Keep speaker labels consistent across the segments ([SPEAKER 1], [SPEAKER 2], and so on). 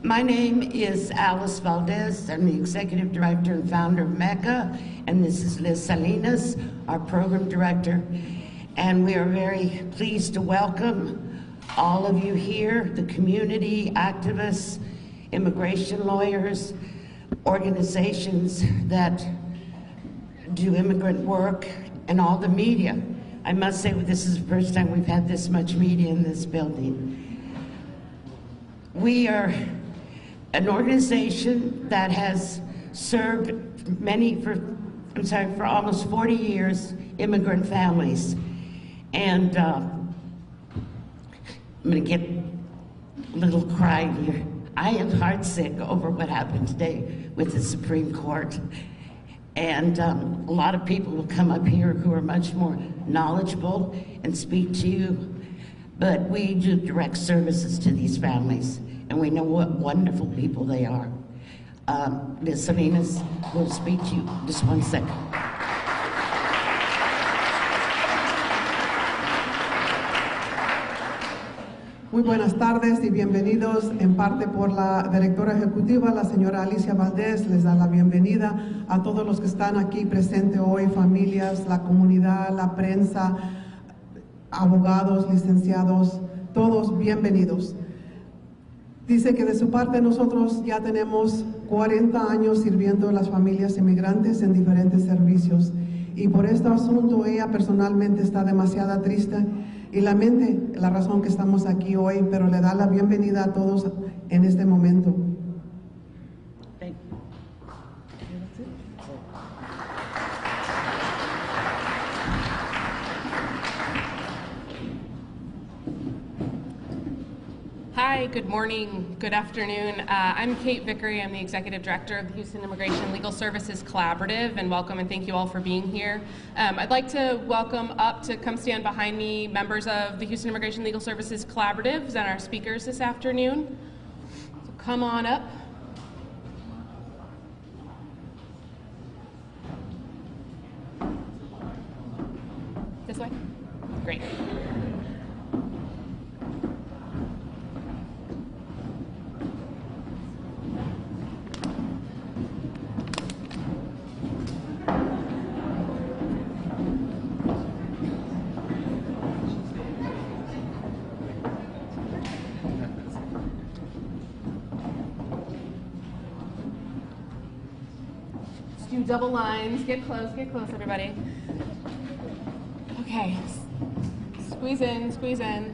[SPEAKER 1] My name is Alice Valdez. I'm the Executive Director and founder of MECA, and this is Liz Salinas, our Program Director. And we are very pleased to welcome all of you here, the community, activists, immigration lawyers, organizations that do immigrant work, and all the media. I must say this is the first time we've had this much media in this building. We are an organization that has served for almost 40 years, immigrant families. And I'm gonna get a little cry here. I am heartsick over what happened today with the Supreme Court. And a lot of people will come up here who are much more knowledgeable and speak to you. But we do direct services to these families, and we know what wonderful people they are. Ms. Salinas will speak to you. Just one second.
[SPEAKER 2] Muy buenas tardes y bienvenidos. En parte por la directora ejecutiva, la señora Alicia Valdez, les da la bienvenida a todos los que están aquí presentes hoy, familias, la comunidad, la prensa, abogados, licenciados, todos bienvenidos. Dice que de su parte nosotros ya tenemos 40 años sirviendo a las familias inmigrantes en diferentes servicios, y por este asunto ella personalmente está demasiado triste y lamenta la razón que estamos aquí hoy, pero le da la bienvenida a todos en este momento.
[SPEAKER 3] Hi, good morning, good afternoon. I'm Kate Vickery. I'm the Executive Director of the Houston Immigration Legal Services Collaborative, and welcome and thank you all for being here. I'd like to welcome up to come stand behind me members of the Houston Immigration Legal Services Collaborative and our speakers this afternoon. So come on up. This way? Great. Do double lines. Get close, everybody. Okay. Squeeze in, squeeze in.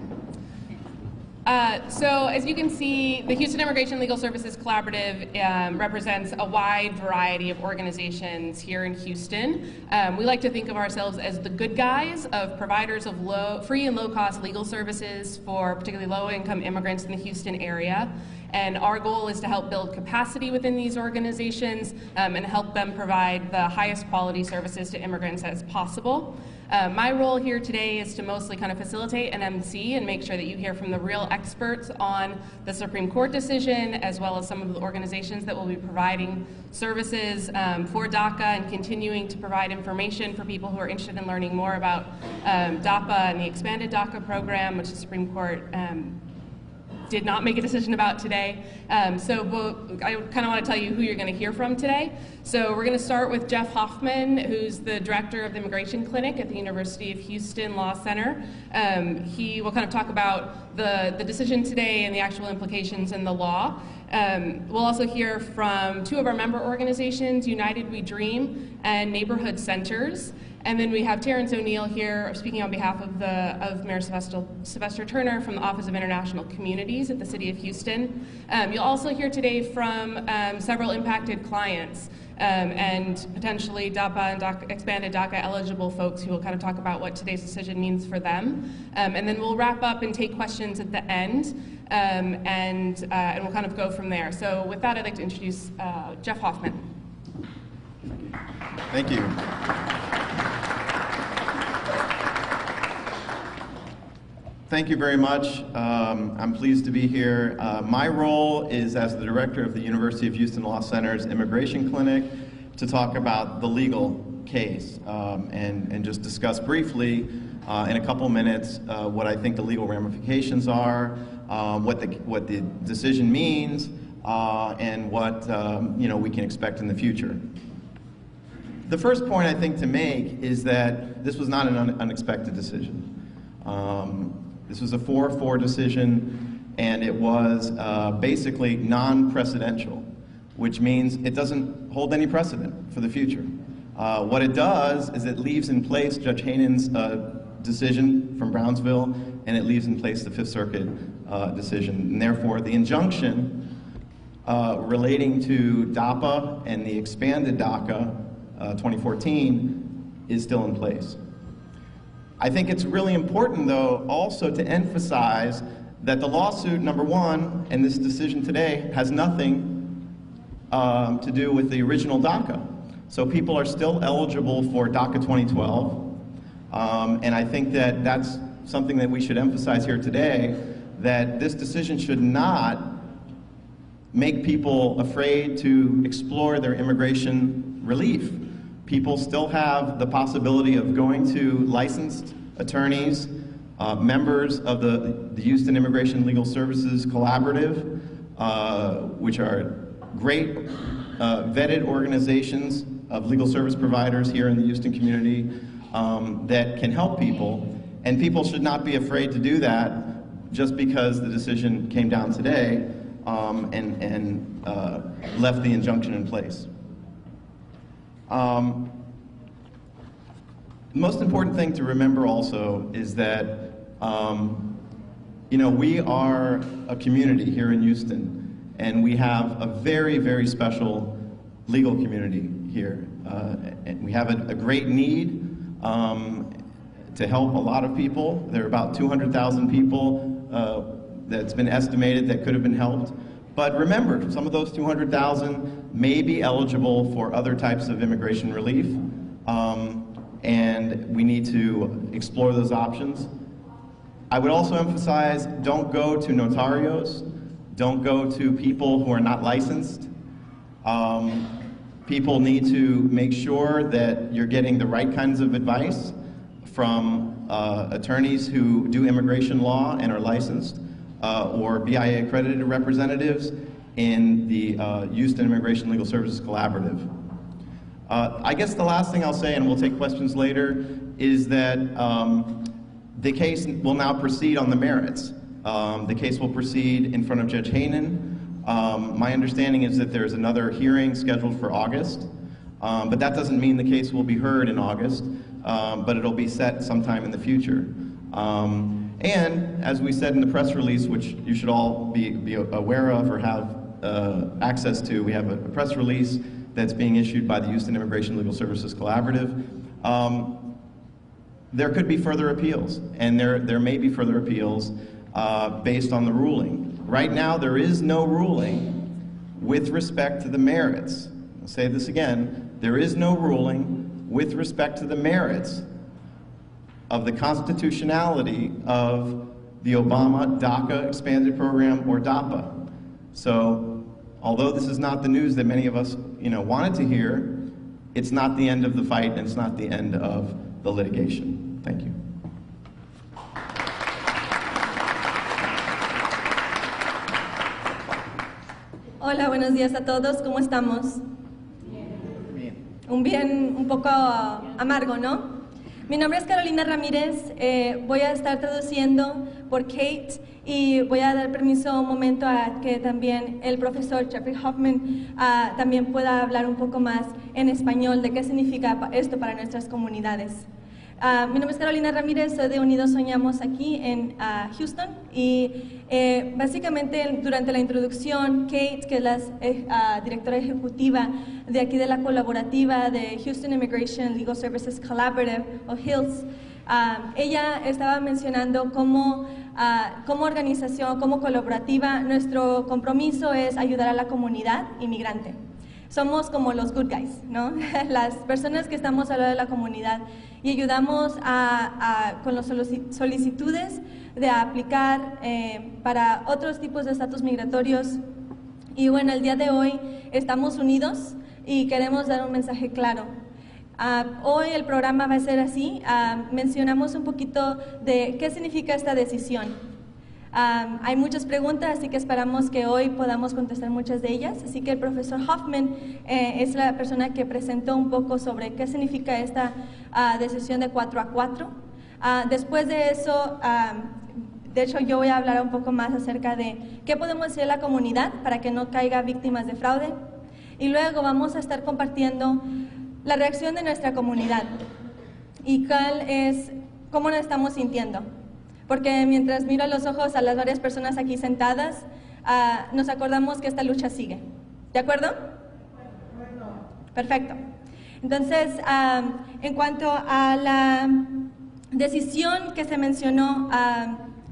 [SPEAKER 3] So as you can see, the Houston Immigration Legal Services Collaborative represents a wide variety of organizations here in Houston. We like to think of ourselves as the good guys of providers of free and low-cost legal services for particularly low-income immigrants in the Houston area. And our goal is to help build capacity within these organizations and help them provide the highest quality services to immigrants as possible. My role here today is to mostly kind of facilitate and MC and make sure that you hear from the real experts on the Supreme Court decision, as well as some of the organizations that will be providing services for DACA and continuing to provide information for people who are interested in learning more about DAPA and the expanded DACA program, which the Supreme Court did not make a decision about today. So I kind of want to tell you who you're going to hear from today. So we're going to start with Jeff Hoffman, who's the director of the Immigration Clinic at the University of Houston Law Center. He will kind of talk about the decision today and the actual implications in the law. We'll also hear from two of our member organizations, United We Dream and Neighborhood Centers. And then we have Terrence O'Neill here speaking on behalf of Mayor Sylvester Turner from the Office of International Communities at the City of Houston. You'll also hear today from several impacted clients and potentially DAPA and expanded DACA eligible folks who will kind of talk about what today's decision means for them. And then we'll wrap up and take questions at the end, and we'll kind of go from there. So with that, I'd like to introduce Jeff Hoffman.
[SPEAKER 4] Thank you. Thank you very much. I'm pleased to be here. My role is as the director of the University of Houston Law Center's Immigration Clinic to talk about the legal case and just discuss briefly in a couple minutes what I think the legal ramifications are, what the decision means, and what we can expect in the future. The first point I think to make is that this was not an unexpected decision. This was a 4-4 decision, and it was basically non-precedential, which means it doesn't hold any precedent for the future. What it does is it leaves in place Judge Haynen's decision from Brownsville, and it leaves in place the Fifth Circuit decision. And therefore, the injunction relating to DAPA and the expanded DACA 2014 is still in place. I think it's really important, though, also to emphasize that the lawsuit, number one, and this decision today, has nothing to do with the original DACA. So people are still eligible for DACA 2012, and I think that that's something that we should emphasize here today, that this decision should not make people afraid to explore their immigration relief. People still have the possibility of going to licensed attorneys, members of the Houston Immigration Legal Services Collaborative, which are great vetted organizations of legal service providers here in the Houston community that can help people. And people should not be afraid to do that just because the decision came down today and left the injunction in place. The most important thing to remember also is that we are a community here in Houston, and we have a very, very special legal community here. And we have a great need to help a lot of people. There are about 200,000 people that's been estimated that could have been helped. But remember, some of those 200,000 may be eligible for other types of immigration relief, and we need to explore those options. I would also emphasize, don't go to notarios, don't go to people who are not licensed. People need to make sure that you're getting the right kinds of advice from attorneys who do immigration law and are licensed, or BIA accredited representatives in the Houston Immigration Legal Services Collaborative. I guess the last thing I'll say, and we'll take questions later, is that the case will now proceed on the merits. The case will proceed in front of Judge Haynen. My understanding is that there's another hearing scheduled for August, but that doesn't mean the case will be heard in August, but it'll be set sometime in the future. And as we said in the press release, which you should all be aware of or have access to, we have a press release that's being issued by the Houston Immigration Legal Services Collaborative. There could be further appeals, and there may be further appeals based on the ruling. Right now, there is no ruling with respect to the merits. I'll say this again. There is no ruling with respect to the merits of the constitutionality of the Obama DACA expanded program, or DAPA. So, although this is not the news that many of us wanted to hear, it's not the end of the fight, and it's not the end of the litigation. Thank you.
[SPEAKER 5] Hola, buenos días a todos. ¿Cómo estamos? Bien. Un poco amargo, ¿no? Mi nombre es Carolina Ramírez. Voy a estar traduciendo por Kate y voy a dar permiso un momento a que también el profesor Jeffrey Hoffman también pueda hablar un poco más en español de qué significa esto para nuestras comunidades. Mi nombre es Carolina Ramírez, soy de Unidos Soñamos aquí en Houston y básicamente durante la introducción, Kate, que es la directora ejecutiva de aquí de la colaborativa de Houston Immigration Legal Services Collaborative, o HILS, ella estaba mencionando cómo como organización, como colaborativa, nuestro compromiso es ayudar a la comunidad inmigrante. Somos como los good guys, ¿no? Las personas que estamos al lado de la comunidad y ayudamos con las solicitudes de aplicar para otros tipos de estatus migratorios. Y bueno, el día de hoy estamos unidos y queremos dar un mensaje claro. Hoy el programa va a ser así. Mencionamos un poquito de qué significa esta decisión. Hay muchas preguntas, así que esperamos que hoy podamos contestar muchas de ellas. Así que el profesor Hoffman es la persona que presentó un poco sobre qué significa esta decisión de 4-4. Después de eso, de hecho yo voy a hablar un poco más acerca de qué podemos hacer en la comunidad para que no caiga víctimas de fraude. Y luego vamos a estar compartiendo la reacción de nuestra comunidad y cómo nos estamos sintiendo. Porque mientras miro a los ojos a las varias personas aquí sentadas, nos acordamos que esta lucha sigue. ¿De acuerdo? Perfecto. Entonces, en cuanto a la decisión que se mencionó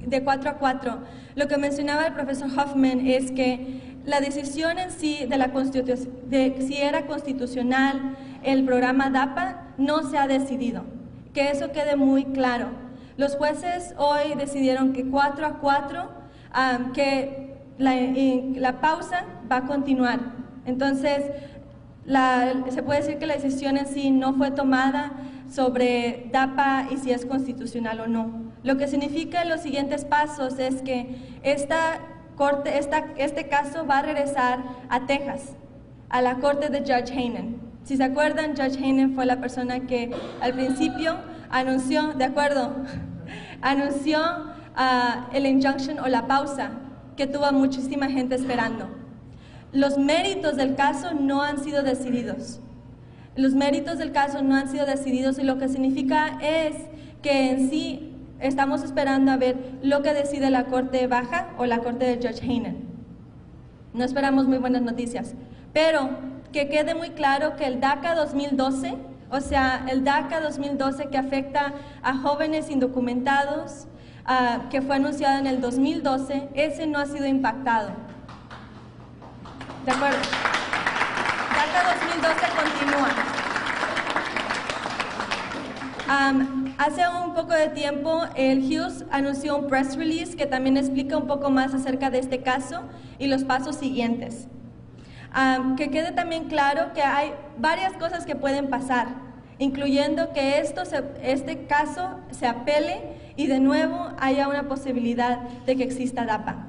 [SPEAKER 5] de 4-4, lo que mencionaba el profesor Hoffman es que la decisión en sí de si era constitucional el programa DAPA no se ha decidido. Que eso quede muy claro. Los jueces hoy decidieron que 4-4, que la pausa va a continuar. Entonces, se puede decir que la decisión en sí no fue tomada sobre DAPA y si es constitucional o no. Lo que significa los siguientes pasos es que este caso va a regresar a Texas, a la corte de Judge Haynen. Si se acuerdan, Judge Haynen fue la persona que al principio anunció, de acuerdo, anunció el injunction o la pausa que tuvo muchísima gente esperando. Los méritos del caso no han sido decididos. Los méritos del caso no han sido decididos y lo que significa es que en sí estamos esperando a ver lo que decide la Corte Baja o la Corte de Judge Haynen. No esperamos muy buenas noticias, pero que quede muy claro que el DACA 2012, o sea, el DACA 2012 que afecta a jóvenes indocumentados, que fue anunciado en el 2012, ese no ha sido impactado. ¿De acuerdo? DACA 2012 continúa. Hace un poco de tiempo, el Hughes anunció un press release que también explica un poco más acerca de este caso y los pasos siguientes. Que quede también claro que hay varias cosas que pueden pasar, incluyendo que este caso se apele y de nuevo haya una posibilidad de que exista DAPA.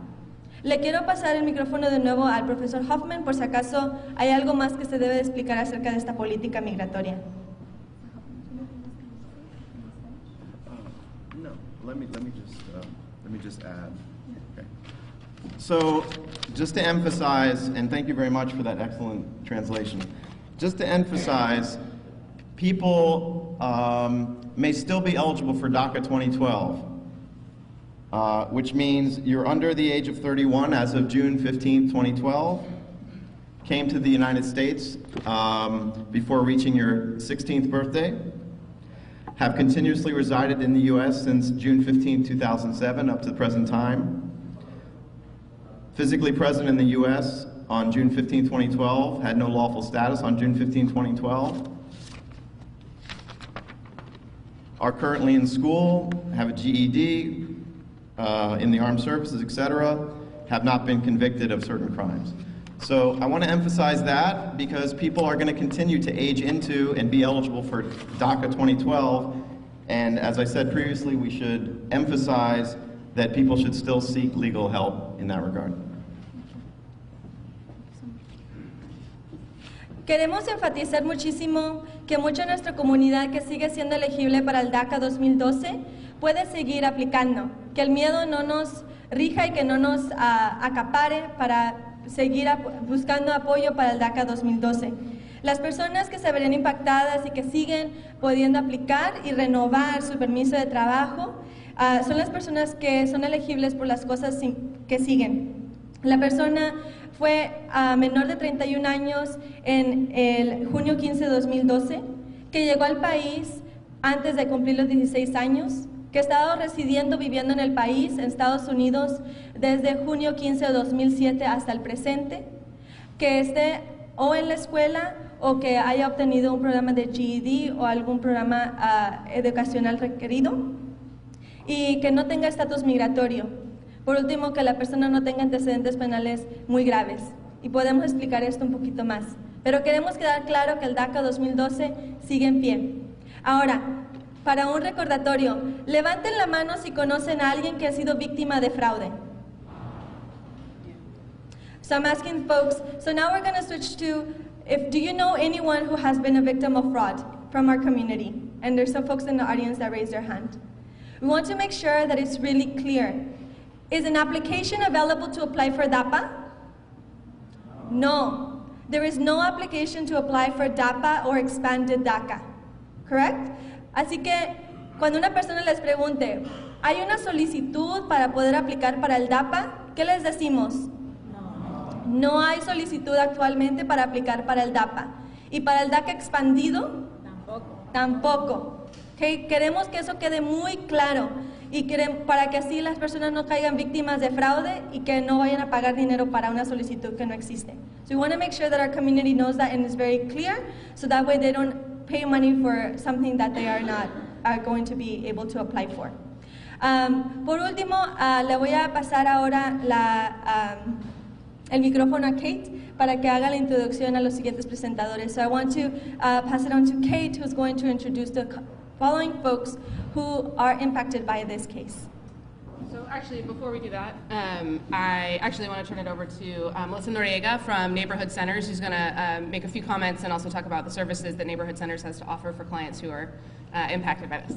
[SPEAKER 5] Le quiero pasar el micrófono de nuevo al profesor Hoffman por si acaso hay algo más que se debe de explicar acerca de esta política migratoria.
[SPEAKER 4] No, let me just add. Okay. So, just to emphasize, and thank you very much for that excellent translation. Just to emphasize, people may still be eligible for DACA 2012, which means you're under the age of 31 as of June 15, 2012, came to the United States before reaching your 16th birthday, have continuously resided in the U.S. since June 15, 2007 up to the present time, physically present in the U.S. on June 15, 2012, had no lawful status on June 15, 2012, are currently in school, have a GED, in the armed services, etc., have not been convicted of certain crimes. So I want to emphasize that because people are going to continue to age into and be eligible for DACA 2012, and as I said previously, we should emphasize that people should still seek legal help in that regard.
[SPEAKER 5] Queremos enfatizar muchísimo que mucha de nuestra comunidad que sigue siendo elegible para el DACA 2012 puede seguir aplicando, que el miedo no nos rija y que no nos acapare para seguir buscando apoyo para el DACA 2012. Las personas que se verían impactadas y que siguen pudiendo aplicar y renovar su permiso de trabajo son las personas que son elegibles por las cosas que siguen. La persona fue menor de 31 años en el junio 15 de 2012, que llegó al país antes de cumplir los 16 años, que ha estado viviendo en el país, en Estados Unidos, desde junio 15 de 2007 hasta el presente, que esté o en la escuela o que haya obtenido un programa de GED o algún programa educacional requerido, y que no tenga estatus migratorio. Por último, que la persona no tenga antecedentes penales muy graves. Y podemos explicar esto un poquito más. Pero queremos quedar claro que el DACA 2012 sigue en pie. Ahora, para un recordatorio. Levanten la mano si conocen a alguien que ha sido víctima de fraude. So I'm asking folks, so now we're going to switch to, do you know anyone who has been a victim of fraud from our community? And there's some folks in the audience that raised their hand. We want to make sure that it's really clear. Is an application available to apply for DAPA? No. There is no application to apply for DAPA or expanded DACA. Correct? Así que cuando una persona les pregunte, ¿hay una solicitud para poder aplicar para el DAPA? ¿Qué les decimos? No hay solicitud actualmente para aplicar para el DAPA. ¿Y para el DACA expandido? Tampoco. Okay, queremos que eso quede muy claro y para que así las personas no caigan víctimas de fraude y que no vayan a pagar dinero para una solicitud que no existe. So we want to make sure that our community knows that and is very clear, so that way they don't pay money for something that they are going to be able to apply for. Por último, le voy a pasar ahora el micrófono a Kate para que haga la introducción a los siguientes presentadores. So I want to pass it on to Kate, who's going to introduce the following folks who are impacted by this case.
[SPEAKER 3] So actually, before we do that, I actually want to turn it over to Melissa Noriega from Neighborhood Centers, who's going to make a few comments and also talk about the services that Neighborhood Centers has to offer for clients who are impacted by this.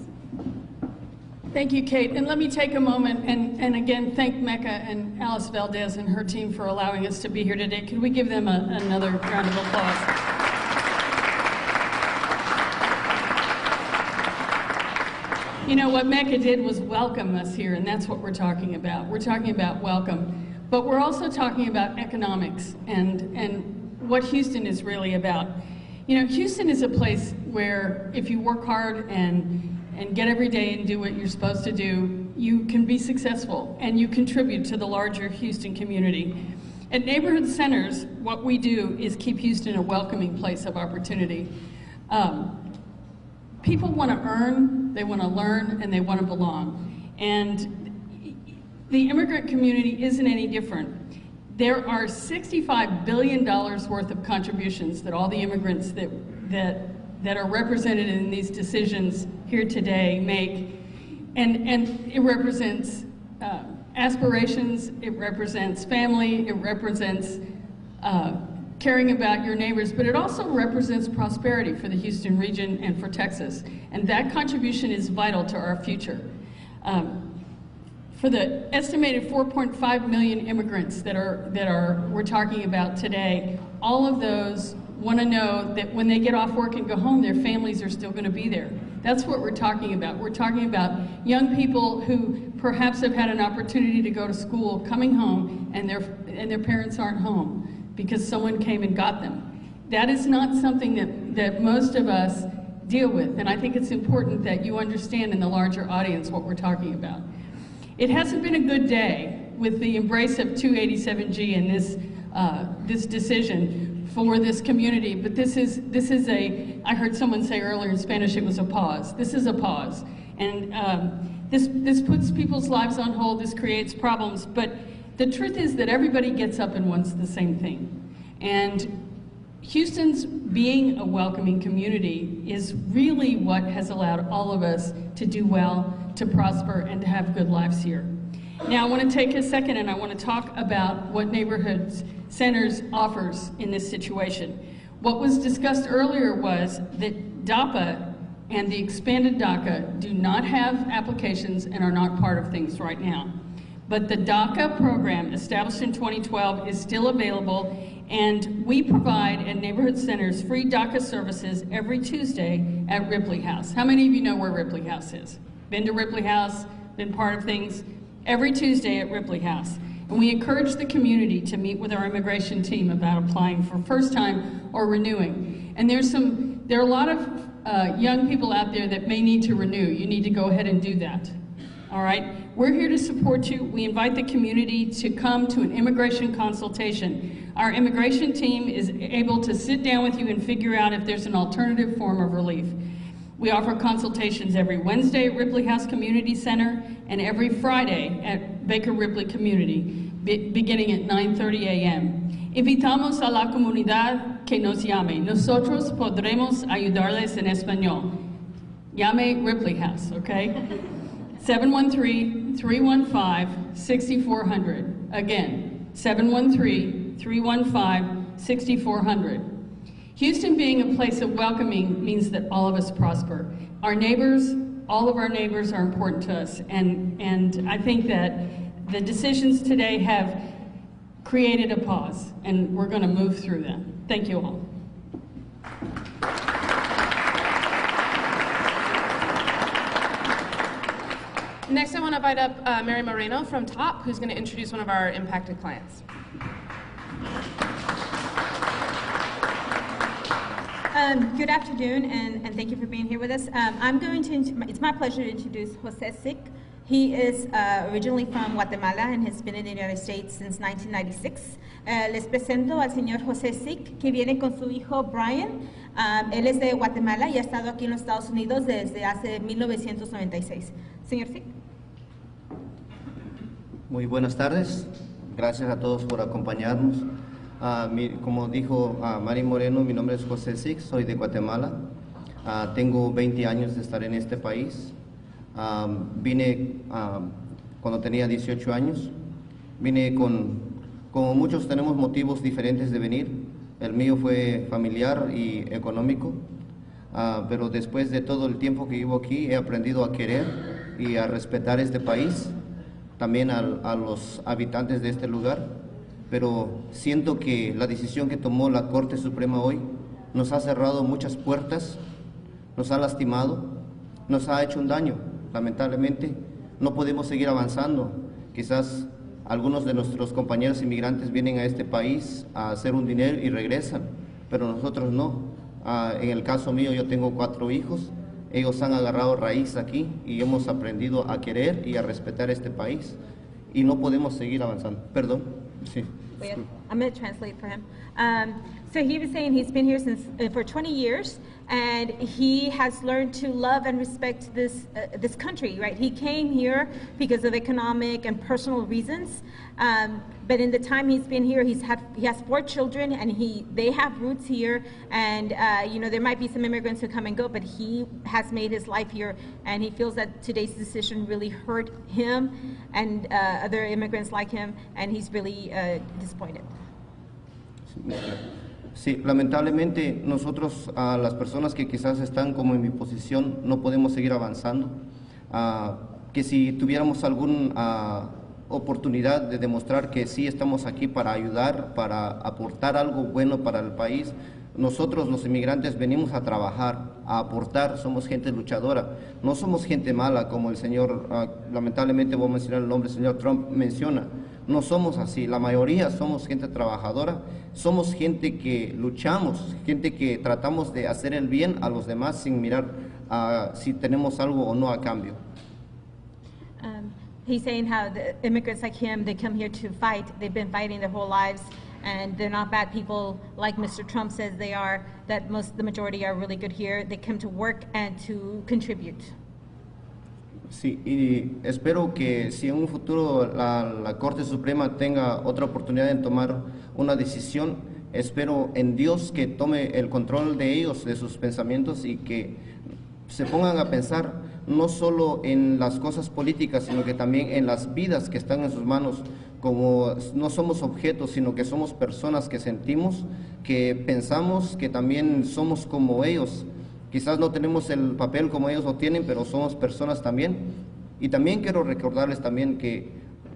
[SPEAKER 6] Thank you, Kate. And let me take a moment and again thank Mecca and Alice Valdez and her team for allowing us to be here today. Could we give them another round of applause? You know, what Mecca did was welcome us here, and that's what we're talking about. We're talking about welcome. But we're also talking about economics and what Houston is really about. You know, Houston is a place where if you work hard and get every day and do what you're supposed to do, you can be successful and you contribute to the larger Houston community. At Neighborhood Centers, what we do is keep Houston a welcoming place of opportunity. People want to earn, they want to learn, and they want to belong. And the immigrant community isn't any different. There are $65 billion worth of contributions that all the immigrants that are represented in these decisions here today make. And it represents aspirations, it represents family, it represents caring about your neighbors, but it also represents prosperity for the Houston region and for Texas. And that contribution is vital to our future. For the estimated 4.5 million immigrants that we're talking about today, all of those want to know that when they get off work and go home, their families are still going to be there. That's what we're talking about. We're talking about young people who perhaps have had an opportunity to go to school, coming home, and their parents aren't home because someone came and got them. That is not something that most of us deal with, and I think it's important that you understand in the larger audience what we're talking about. It hasn't been a good day with the embrace of 287G and this decision for this community, but this is I heard someone say earlier in Spanish it was a pause. This is a pause, and this puts people's lives on hold, this creates problems, but the truth is that everybody gets up and wants the same thing. And Houston's being a welcoming community is really what has allowed all of us to do well, to prosper, and to have good lives here. Now I want to take a second and I want to talk about what Neighborhood Centers offers in this situation. What was discussed earlier was that DAPA and the expanded DACA do not have applications and are not part of things right now. But the DACA program, established in 2012, is still available, and we provide at Neighborhood Centers free DACA services every Tuesday at Ripley House. How many of you know where Ripley House is? Been to Ripley House, been part of things? Every Tuesday at Ripley House. And we encourage the community to meet with our immigration team about applying for first time or renewing. And there are a lot of young people out there that may need to renew. You need to go ahead and do that. All right? We're here to support you. We invite the community to come to an immigration consultation. Our immigration team is able to sit down with you and figure out if there's an alternative form of relief. We offer consultations every Wednesday at Ripley House Community Center and every Friday at Baker Ripley Community, beginning at 9:30 a.m. Invitamos a la comunidad que nos llame. Nosotros podremos ayudarles en español. Yame Ripley House, okay? 713-315-6400. Again, 713-315-6400. Houston being a place of welcoming means that all of us prosper. Our neighbors, all of our neighbors are important to us, and I think that the decisions today have created a pause, and we're going to move through them. Thank you all.
[SPEAKER 3] Next, I want to invite up Mary Moreno from TOP, who's going to introduce one of our impacted clients.
[SPEAKER 7] Good afternoon, and thank you for being here with us. It's my pleasure to introduce Jose Sick. He is originally from Guatemala and has been in the United States since 1996. Les presento al señor José Sick, que viene con su hijo Brian. Él es de Guatemala y ha estado aquí en los Estados Unidos desde hace 1996. Señor Sick.
[SPEAKER 8] Muy buenas tardes. Gracias a todos por acompañarnos. Como dijo Mari Moreno, mi nombre es José Sick, soy de Guatemala. Tengo 20 años de estar en este país. Vine cuando tenía 18 años. Vine como muchos tenemos motivos diferentes de venir. El mío fue familiar y económico. Pero después de todo el tiempo que vivo aquí, he aprendido a querer y a respetar este país, también a los habitantes de este lugar. Pero siento que la decisión que tomó la Corte Suprema hoy nos ha cerrado muchas puertas, nos ha lastimado, nos ha hecho un daño. Lamentablemente, no podemos seguir avanzando. Quizás algunos de nuestros compañeros inmigrantes vienen a este país a hacer un dinero y regresan, pero nosotros no. En el caso mío, yo tengo 4 hijos. Ellos han agarrado raíz aquí y hemos aprendido a querer y a respetar este país. Y no podemos seguir avanzando. Perdón. Sí.
[SPEAKER 7] I'm going to translate for him. So he was saying he's been here for 20 years, and he has learned to love and respect this country. Right? He came here because of economic and personal reasons, but in the time he's been here, he has 4 children, and they have roots here. And there might be some immigrants who come and go, but he has made his life here, and he feels that today's decision really hurt him and other immigrants like him, and he's really disappointed.
[SPEAKER 8] Sí, lamentablemente nosotros, las personas que quizás están como en mi posición, no podemos seguir avanzando. Que si tuviéramos alguna oportunidad de demostrar que sí estamos aquí para ayudar, para aportar algo bueno para el país, nosotros los inmigrantes venimos a trabajar, a aportar, somos gente luchadora, no somos gente mala como el señor, lamentablemente voy a mencionar el nombre, el señor Trump menciona. No somos así, la mayoría somos gente trabajadora, somos gente que luchamos, gente que tratamos de hacer el bien a los demás sin mirar si tenemos algo o no a cambio.
[SPEAKER 7] He's saying how the immigrants like him, they come here to fight. They've been fighting their whole lives, and they're not bad people like Mr. Trump says they are, that the majority are really good here. They come to work and to contribute.
[SPEAKER 8] Sí, y espero que si en un futuro la Corte Suprema tenga otra oportunidad en tomar una decisión, espero en Dios que tome el control de ellos, de sus pensamientos, y que se pongan a pensar no solo en las cosas políticas, sino que también en las vidas que están en sus manos, como no somos objetos, sino que somos personas que sentimos, que pensamos, que también somos como ellos. Quizás no tenemos el papel como ellos lo tienen, pero somos personas también. Y también quiero recordarles también que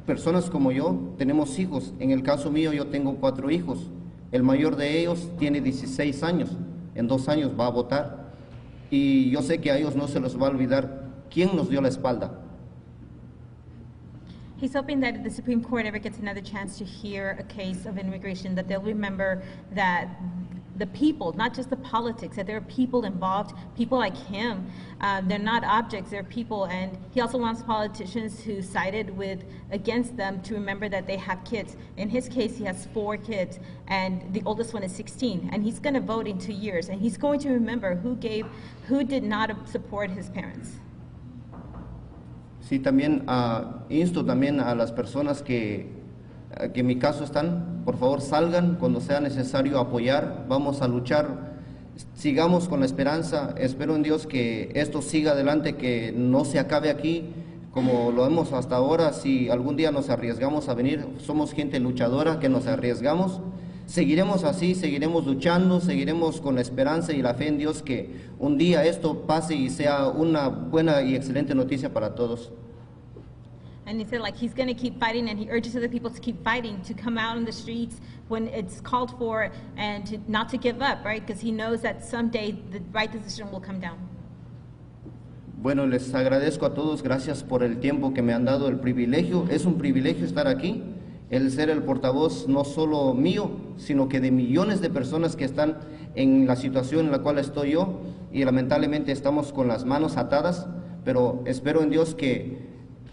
[SPEAKER 8] personas como yo tenemos hijos. En el caso mío yo tengo 4 hijos. El mayor de ellos tiene 16 años. En 2 años va a votar. Y yo sé que a ellos no se les va a olvidar quién nos dio la espalda.
[SPEAKER 7] He's hoping that if the Supreme Court ever gets another chance to hear a case of immigration, that they'll remember that the people, not just the politics, that there are people involved, people like him. They're not objects, they're people. And he also wants politicians who sided against them to remember that they have kids. In his case, he has 4 kids, and the oldest one is 16. And he's going to vote in 2 years, and he's going to remember who did not support his parents.
[SPEAKER 8] Sí, también insto también a las personas que en mi caso están, por favor salgan cuando sea necesario apoyar, vamos a luchar sigamos con la esperanza. Espero en Dios que esto siga adelante, que no se acabe aquí como lo hemos hasta ahora. Si algún día nos arriesgamos a venir, somos gente luchadora que nos arriesgamos. Seguiremos así, seguiremos luchando, seguiremos con la esperanza y la fe en Dios que un día esto pase y sea una buena y excelente noticia para todos.
[SPEAKER 7] And he said, like, he's going to keep fighting, and he urges other people to keep fighting, to come out on the streets when it's called for, and to not to give up, right? Because he knows that someday the right decision will come down.
[SPEAKER 8] Bueno, les agradezco a todos, gracias por el tiempo que me han dado, el privilegio. Es un privilegio estar aquí, el ser el portavoz no solo mío, sino que de millones de personas que están en la situación en la cual estoy yo, y lamentablemente estamos con las manos atadas, pero espero en Dios que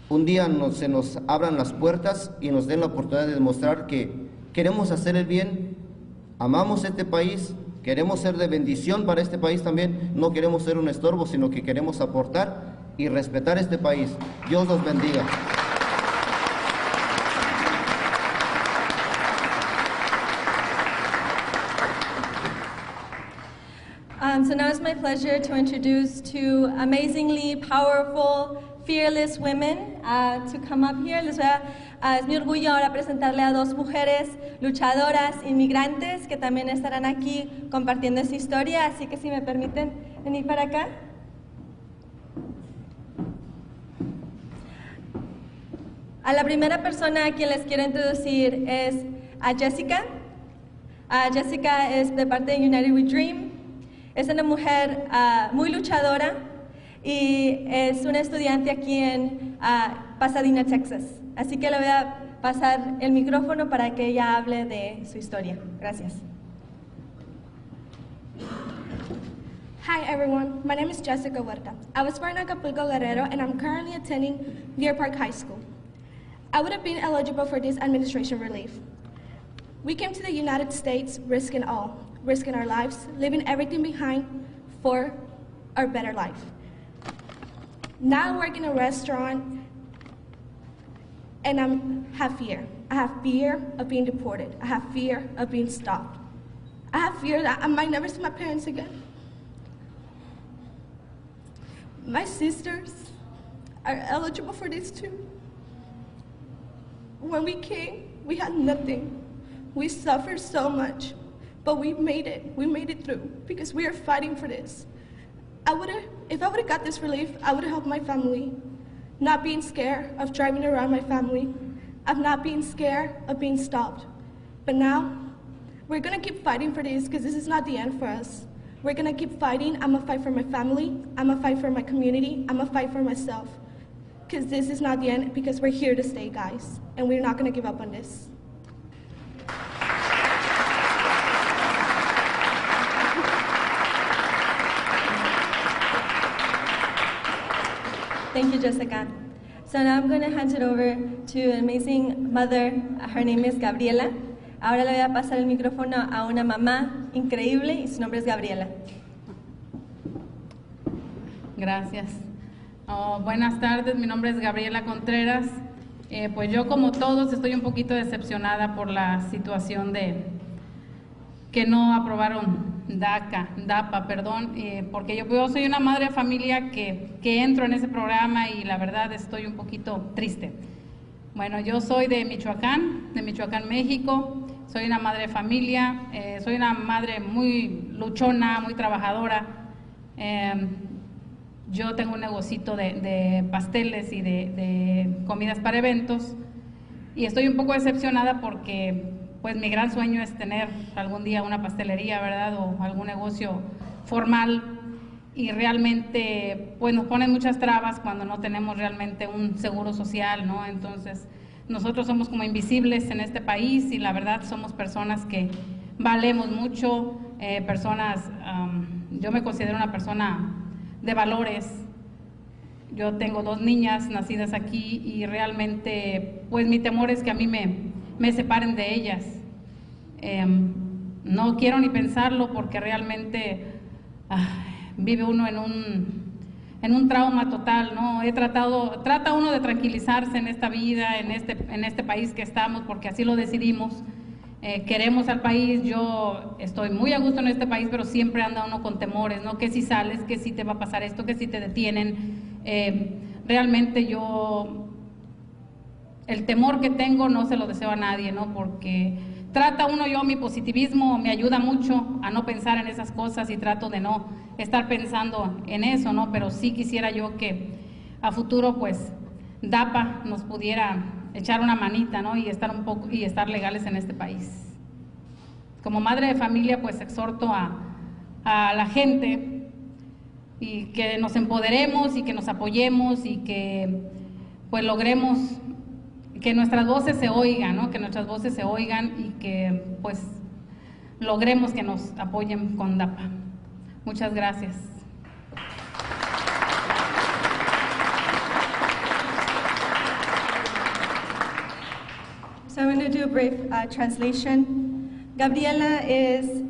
[SPEAKER 8] un día se nos abran las puertas y nos den la oportunidad de demostrar que queremos hacer el bien, amamos este país, queremos ser de bendición para este país también, no queremos ser un estorbo, sino que queremos aportar y respetar este país. Dios los bendiga.
[SPEAKER 5] So now it's my pleasure to introduce two amazingly powerful, fearless women to come up here. Es mi orgullo ahora presentarle a dos mujeres luchadoras, inmigrantes, que también estarán aquí compartiendo su historia, así que si me permiten venir para acá. A la primera persona a quien les quiero introducir es a Jessica. Jessica es de parte de United We Dream. Es una mujer muy luchadora y es una estudiante aquí en Pasadena, Texas. Así que le voy a pasar el micrófono para que ella hable de su historia. Gracias.
[SPEAKER 9] Hi everyone, my name is Jessica Huerta. I was born in Acapulco, Guerrero, and I'm currently attending Deer Park High School. I would have been eligible for this administration relief. We came to the United States risking all, risking our lives, leaving everything behind for our better life. Now I work in a restaurant and I have fear. I have fear of being deported. I have fear of being stopped. I have fear that I might never see my parents again. My sisters are eligible for this too. When we came, we had nothing. We suffered so much, but we made it. We made it through because we are fighting for this. If I would have got this relief, I would have helped my family. Not being scared of driving around my family, of not being scared of being stopped. But now, we're gonna keep fighting for this because this is not the end for us. We're gonna keep fighting. I'm gonna fight for my family. I'm gonna fight for my community. I'm gonna fight for myself. Because this is not the end, because we're here to stay, guys. And we're not gonna give up on this.
[SPEAKER 5] Thank you, Jessica. So now I'm going to hand it over to an amazing mother. Her name is Gabriela. Ahora le voy a pasar el micrófono a una mamá increíble y su nombre es Gabriela.
[SPEAKER 10] Gracias. Buenas tardes, mi nombre es Gabriela Contreras. Pues yo, como todos, estoy un poquito decepcionada por la situación de que no aprobaron DAPA, porque yo soy una madre de familia que entro en ese programa y la verdad estoy un poquito triste. Bueno, yo soy de Michoacán, México, soy una madre de familia, soy una madre muy luchona, muy trabajadora. Yo tengo un negocito de pasteles y de comidas para eventos y estoy un poco decepcionada porque pues mi gran sueño es tener algún día una pastelería, ¿verdad? O algún negocio formal y realmente pues nos ponen muchas trabas cuando no tenemos realmente un seguro social, ¿no? Entonces nosotros somos como invisibles en este país y la verdad somos personas que valemos mucho, yo me considero una persona de valores. Yo tengo 2 niñas nacidas aquí y realmente pues mi temor es que a mí me separen de ellas. No quiero ni pensarlo porque realmente vive uno en un trauma total, ¿no? Trata uno de tranquilizarse en esta vida, en este país que estamos, porque así lo decidimos, Queremos al país, yo estoy muy a gusto en este país, pero siempre anda uno con temores, ¿no? Que si sales, que si te va a pasar esto, que si te detienen. Realmente yo, el temor que tengo no se lo deseo a nadie, ¿no? Porque trata uno, mi positivismo me ayuda mucho a no pensar en esas cosas y trato de no estar pensando en eso, ¿no? Pero sí quisiera yo que a futuro, pues, DAPA nos pudiera echar una manita, ¿no? Y estar legales en este país. Como madre de familia, pues exhorto a la gente y que nos empoderemos y que nos apoyemos y que pues logremos que nuestras voces se oigan, ¿no? Que nuestras voces se oigan y que pues logremos que nos apoyen con DAPA. Muchas gracias.
[SPEAKER 5] So I'm going to do a brief translation. Gabriela is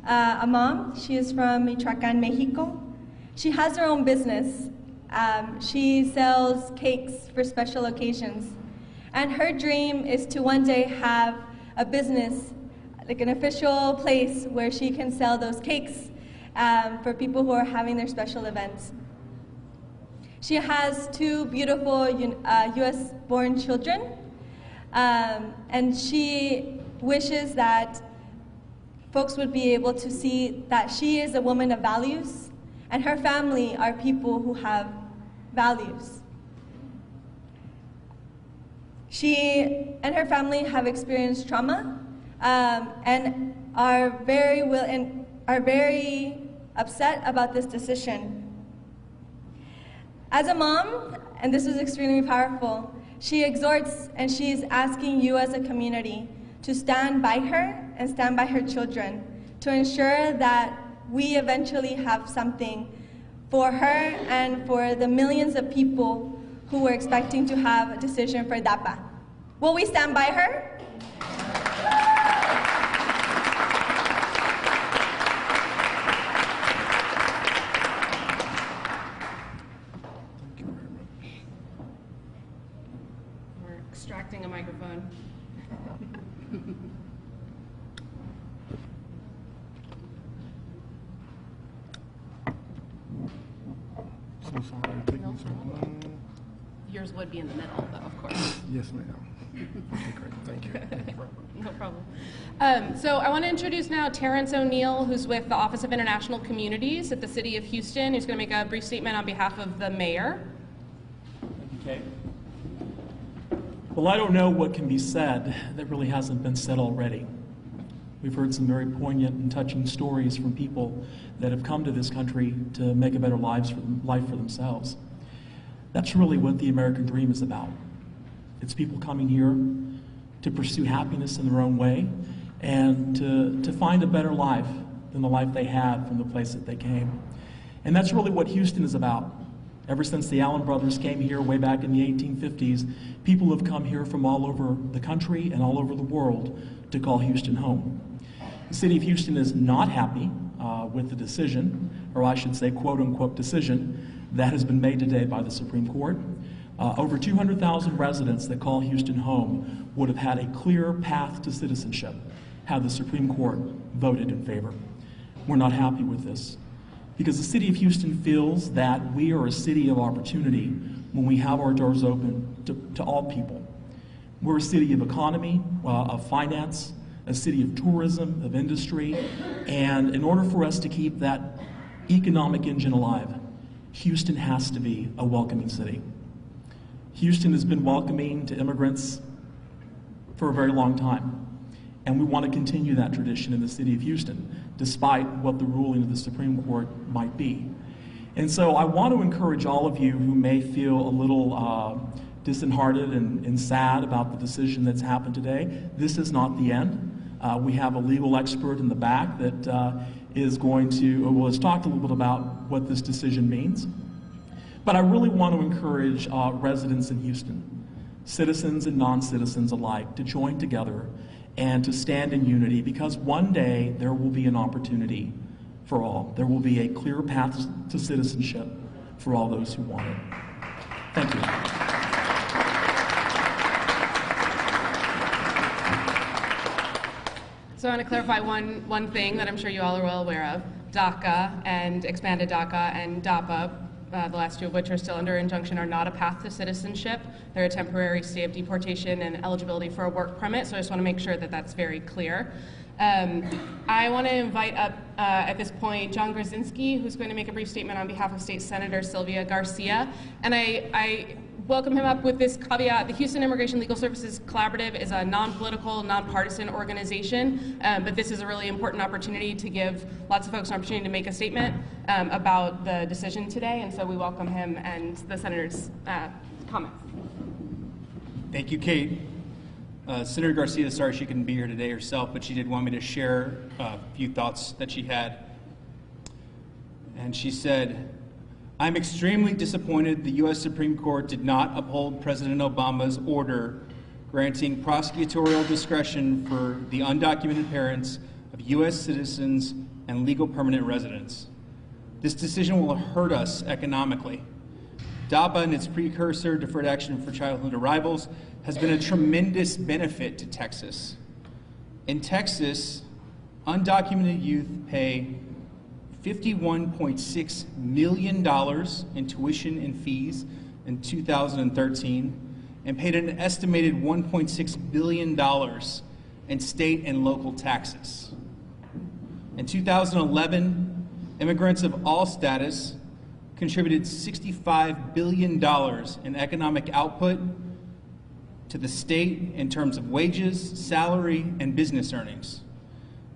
[SPEAKER 5] a mom. She is from Michoacán, Mexico. She has her own business. She sells cakes for special occasions. And her dream is to one day have a business, like an official place where she can sell those cakes for people who are having their special events. She has 2 beautiful US-born children. And she wishes that folks would be able to see that she is a woman of values, and her family are people who have values. She and her family have experienced trauma and are very upset about this decision. As a mom, and this was extremely powerful, she exhorts and she is asking you as a community to stand by her and stand by her children to ensure that we eventually have something for her and for the millions of people who were expecting to have a decision for DAPA. Will we stand by her?
[SPEAKER 3] Extracting a microphone.
[SPEAKER 11] So sorry, taking so long.
[SPEAKER 3] Yours would be in the middle, though, of course.
[SPEAKER 11] Yes, ma'am. Okay, great. Thank you. Thank you.
[SPEAKER 3] No problem. So I want to introduce now Terrence O'Neill, who's with the Office of International Communities at the City of Houston, who's going to make a brief statement on behalf of the mayor.
[SPEAKER 12] Okay. Well, I don't know what can be said that really hasn't been said already. We've heard some very poignant and touching stories from people that have come to this country to make a better life for themselves. That's really what the American dream is about. It's people coming here to pursue happiness in their own way and to find a better life than the life they had from the place that they came. And that's really what Houston is about. Ever since the Allen brothers came here way back in the 1850s, people have come here from all over the country and all over the world to call Houston home. The city of Houston is not happy with the decision, or I should say quote-unquote decision, that has been made today by the Supreme Court. Over 200,000 residents that call Houston home would have had a clear path to citizenship had the Supreme Court voted in favor. We're not happy with this, because the city of Houston feels that we are a city of opportunity when we have our doors open to all people. We're a city of economy, of finance, a city of tourism, of industry, and in order for us to keep that economic engine alive, Houston has to be a welcoming city. Houston has been welcoming to immigrants for a very long time, and we want to continue that tradition in the city of Houston, despite what the ruling of the Supreme Court might be. And so I want to encourage all of you who may feel a little disheartened and sad about the decision that's happened today. This is not the end. We have a legal expert in the back that is going to, well, has talked a little bit about what this decision means. But I really want to encourage residents in Houston, citizens and non-citizens alike, to join together and to stand in unity, because one day there will be an opportunity for all. There will be a clear path to citizenship for all those who want it. Thank you.
[SPEAKER 3] So I want to clarify one thing that I'm sure you all are well aware of. DACA and expanded DACA and DAPA, the last two of which are still under injunction, are not a path to citizenship. They're a temporary stay of deportation and eligibility for a work permit, so I just want to make sure that that's very clear. I want to invite up at this point John Grzinski, who's going to make a brief statement on behalf of State Senator Sylvia Garcia. And I welcome him up with this caveat. The Houston Immigration Legal Services Collaborative is a non-political, non-partisan organization, but this is a really important opportunity to give lots of folks an opportunity to make a statement about the decision today, and so we welcome him and the Senator's comments.
[SPEAKER 13] Thank you, Kate. Senator Garcia, sorry she couldn't be here today herself, but she did want me to share a few thoughts that she had. And she said, I'm extremely disappointed the U.S. Supreme Court did not uphold President Obama's order granting prosecutorial discretion for the undocumented parents of U.S. citizens and legal permanent residents. This decision will hurt us economically. DAPA and its precursor, Deferred Action for Childhood Arrivals, has been a tremendous benefit to Texas. In Texas, undocumented youth pay $51.6 million in tuition and fees in 2013 and paid an estimated $1.6 billion in state and local taxes. In 2011, immigrants of all status contributed $65 billion in economic output to the state in terms of wages, salary, and business earnings.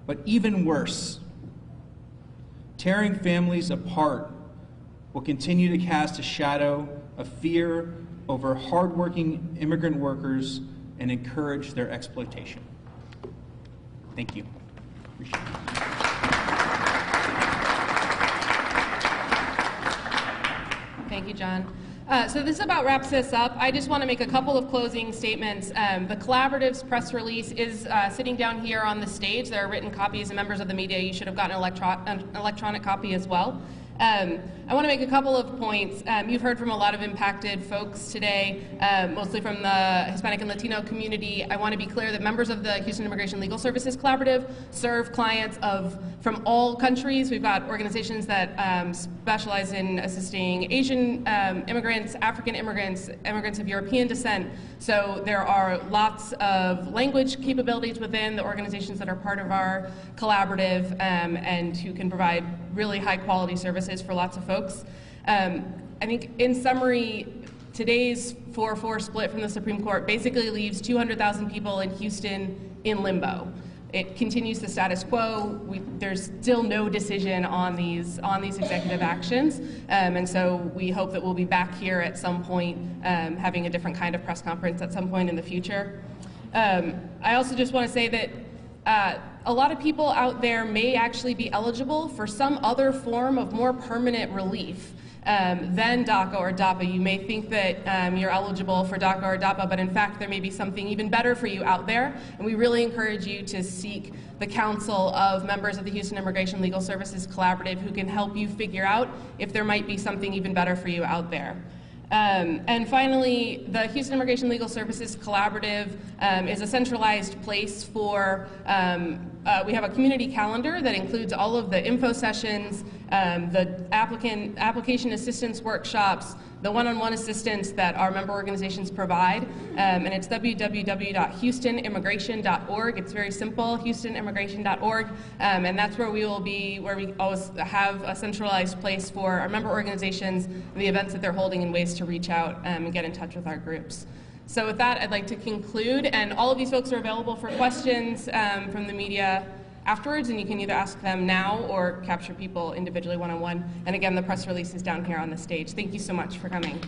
[SPEAKER 13] But even worse, tearing families apart will continue to cast a shadow of fear over hardworking immigrant workers and encourage their exploitation. Thank you. Appreciate it.
[SPEAKER 3] Thank you, John. So this about wraps this up. I just want to make a couple of closing statements. The Collaborative's press release is sitting down here on the stage. There are written copies, and members of the media, you should have gotten an electronic copy as well. I want to make a couple of points. You've heard from a lot of impacted folks today, mostly from the Hispanic and Latino community. I want to be clear that members of the Houston Immigration Legal Services Collaborative serve clients from all countries. We've got organizations that specialize in assisting Asian immigrants, African immigrants, immigrants of European descent. So there are lots of language capabilities within the organizations that are part of our collaborative and who can provide really high quality services for lots of folks. I think in summary, today's 4-4 split from the Supreme Court basically leaves 200,000 people in Houston in limbo. It continues the status quo. There's still no decision on these executive actions, and so we hope that we'll be back here at some point, having a different kind of press conference at some point in the future. I also just want to say that a lot of people out there may actually be eligible for some other form of more permanent relief than DACA or DAPA. You may think that you're eligible for DACA or DAPA, but in fact there may be something even better for you out there, and we really encourage you to seek the counsel of members of the Houston Immigration Legal Services Collaborative who can help you figure out if there might be something even better for you out there. And finally, the Houston Immigration Legal Services Collaborative is a centralized place for, we have a community calendar that includes all of the info sessions, the application assistance workshops, the one-on-one assistance that our member organizations provide, and it's www.houstonimmigration.org. It's very simple, houstonimmigration.org, and that's where we will be, where we always have a centralized place for our member organizations and the events that they're holding and ways to reach out and get in touch with our groups. So with that, I'd like to conclude, and all of these folks are available for questions from the media afterwards, and you can either ask them now or capture people individually one-on-one. And again, the press release is down here on the stage. Thank you so much for coming.